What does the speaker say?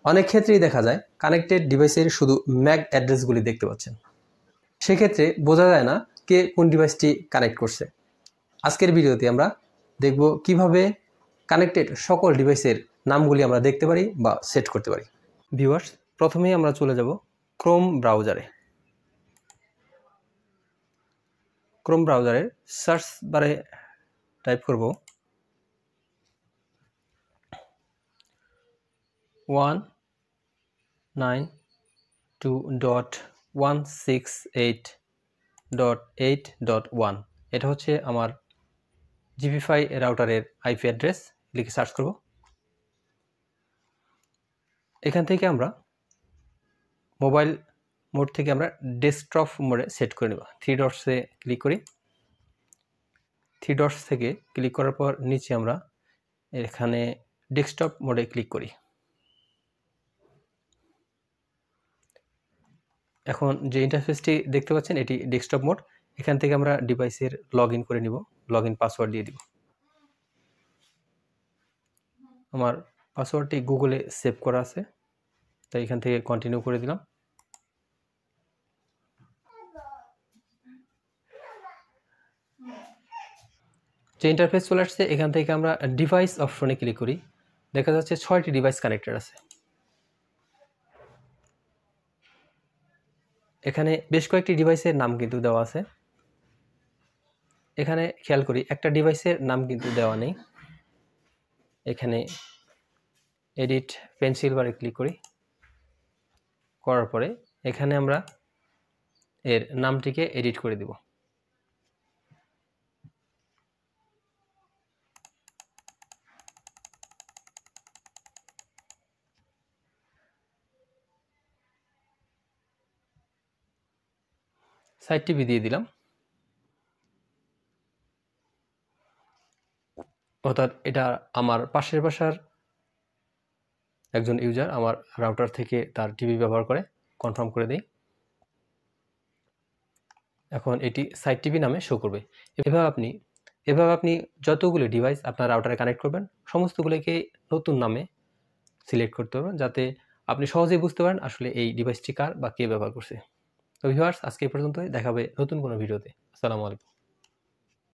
অনেক ক্ষেত্রেই দেখা যায় কানেক্টেড ডিভাইসের শুধু ম্যাক অ্যাড্রেসগুলি দেখতে পাচ্ছেন। সেক্ষেত্রে বোঝা যায় না কে কোন ডিভাইসটি কানেক্ট করছে। আজকের ভিডিওতে আমরা দেখব কিভাবে কানেক্টেড সকল ডিভাইসের নামগুলি আমরা দেখতে পারি বা সেট করতে পারি। ভিউয়ার্স, প্রথমেই আমরা চলে যাব ক্রোম ব্রাউজারে। ক্রোম ব্রাউজারের সার্চ বারে টাইপ করব 192.168.8.1। এটা হচ্ছে আমার জিপিফাই রাউটারের আইপি অ্যাড্রেস। লিখে সার্চ করব। এখান থেকে আমরা মোবাইল মোড থেকে আমরা ডেস্কটপ মোডে সেট করে নেব। থ্রি ডটসে ক্লিক করি। থ্রি ডটস থেকে ক্লিক করার পর নিচে আমরা এখানে ডেস্কটপ মোডে ক্লিক করি। এখন যে ইন্টারফেসটি দেখতে পাচ্ছেন এটি ডেস্কটপ মোড। এখান থেকে আমরা ডিভাইসের লগ ইন করে নিব। লগ ইন পাসওয়ার্ড দিয়ে দিব। আমার পাসওয়ার্ডটি গুগলে সেভ করা আছে, তাই এখান থেকে কন্টিনিউ করে দিলাম। যে ইন্টারফেস চলে আসছে এখান থেকে আমরা ডিভাইস অপশনে ক্লিক করি। দেখা যাচ্ছে 6টি ডিভাইস কানেক্টেড আছে। এখানে বেশ কয়েকটি ডিভাইসের নাম কিন্তু দেওয়া আছে। এখানে খেয়াল করি একটা ডিভাইসের নাম কিন্তু দেওয়া নেই। এখানে এডিট পেন্সিল বারে ক্লিক করি। করার পরে এখানে আমরা এর নামটিকে এডিট করে দিব। সাইট টিভি দিয়ে দিলাম। অর্থাৎ এটা আমার পাশের বাসার একজন ইউজার আমার রাউটার থেকে তার টিভি ব্যবহার করে, কনফার্ম করে দেই। এখন এটি সাইট টিভি নামে শো করবে। এভাবে আপনি যতগুলো ডিভাইস আপনার রাউটারে কানেক্ট করবেন সমস্তগুলোকে নতুন নামে সিলেক্ট করতে পারবেন, যাতে আপনি সহজেই বুঝতে পারেন আসলে এই ডিভাইসটি কার বা কে ব্যবহার করছে। তো ভিউয়ার্স, আজকে এই পর্যন্তই। দেখা হবে নতুন কোনো ভিডিওতে। আসসালামু আলাইকুম।